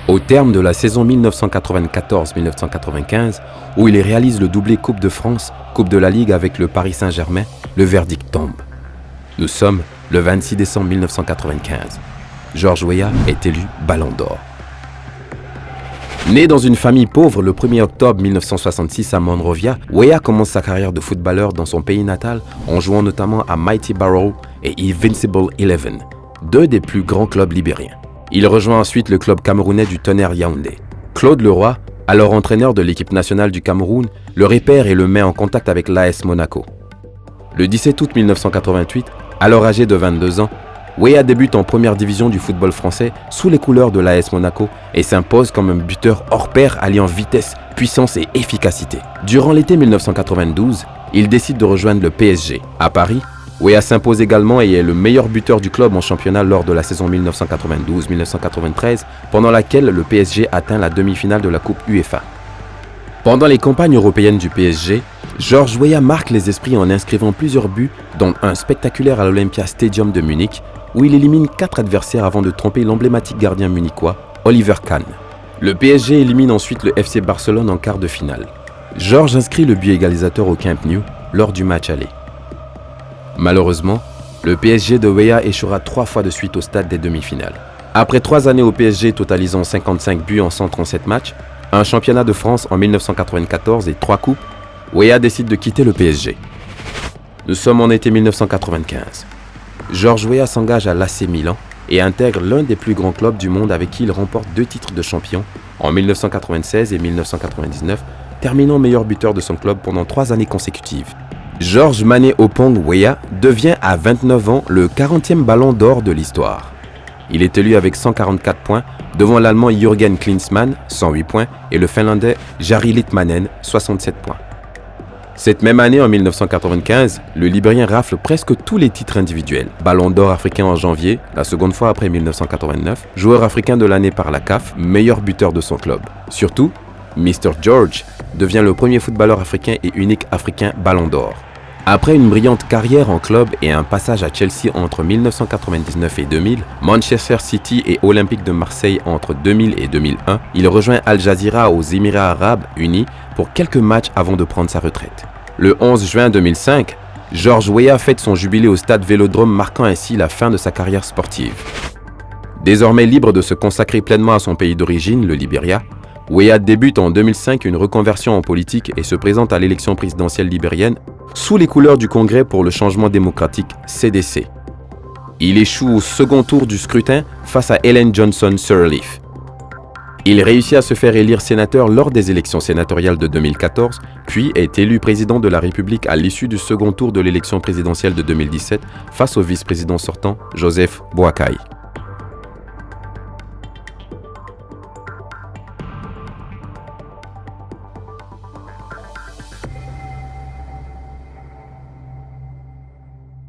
Au terme de la saison 1994-1995, où il réalise le doublé Coupe de France, Coupe de la Ligue avec le Paris Saint-Germain, le verdict tombe. Nous sommes le 26 décembre 1995. Georges Weah est élu Ballon d'Or. Né dans une famille pauvre le 1er octobre 1966 à Monrovia, Weah commence sa carrière de footballeur dans son pays natal en jouant notamment à Mighty Barrow et Invincible 11, deux des plus grands clubs libériens. Il rejoint ensuite le club camerounais du Tonnerre Yaoundé. Claude Leroy, alors entraîneur de l'équipe nationale du Cameroun, le repère et le met en contact avec l'AS Monaco. Le 17 août 1988, alors âgé de 22 ans, Weah débute en première division du football français sous les couleurs de l'AS Monaco et s'impose comme un buteur hors pair alliant vitesse, puissance et efficacité. Durant l'été 1992, il décide de rejoindre le PSG. À Paris, Weah s'impose également et est le meilleur buteur du club en championnat lors de la saison 1992-1993, pendant laquelle le PSG atteint la demi-finale de la Coupe UEFA. Pendant les campagnes européennes du PSG, Georges Weah marque les esprits en inscrivant plusieurs buts, dont un spectaculaire à l'Olympia Stadium de Munich, où il élimine 4 adversaires avant de tromper l'emblématique gardien munichois, Oliver Kahn. Le PSG élimine ensuite le FC Barcelone en quart de finale. Georges inscrit le but égalisateur au Camp Nou lors du match aller. Malheureusement, le PSG de Weah échouera 3 fois de suite au stade des demi-finales. Après 3 années au PSG totalisant 55 buts en 137 matchs, un championnat de France en 1994 et 3 coupes, Weah décide de quitter le PSG. Nous sommes en été 1995. Georges Weah s'engage à l'AC Milan et intègre l'un des plus grands clubs du monde avec qui il remporte 2 titres de champion en 1996 et 1999, terminant meilleur buteur de son club pendant 3 années consécutives. Georges Mané Opong Weah devient à 29 ans le 40e ballon d'or de l'histoire. Il est élu avec 144 points devant l'Allemand Jürgen Klinsmann, 108 points, et le Finlandais Jari Litmanen, 67 points. Cette même année, en 1995, le Libérien rafle presque tous les titres individuels. Ballon d'or africain en janvier, la seconde fois après 1989, joueur africain de l'année par la CAF, meilleur buteur de son club. Surtout, Mr. George devient le premier footballeur africain et unique africain Ballon d'or. Après une brillante carrière en club et un passage à Chelsea entre 1999 et 2000, Manchester City et Olympique de Marseille entre 2000 et 2001, il rejoint Al Jazeera aux Émirats Arabes Unis pour quelques matchs avant de prendre sa retraite. Le 11 juin 2005, Georges Weah fête son jubilé au stade Vélodrome, marquant ainsi la fin de sa carrière sportive. Désormais libre de se consacrer pleinement à son pays d'origine, le Libéria, Weah débute en 2005 une reconversion en politique et se présente à l'élection présidentielle libérienne sous les couleurs du Congrès pour le changement démocratique, CDC. Il échoue au second tour du scrutin face à Ellen Johnson Sirleaf. Il réussit à se faire élire sénateur lors des élections sénatoriales de 2014, puis est élu président de la République à l'issue du second tour de l'élection présidentielle de 2017 face au vice-président sortant, Joseph Boakai.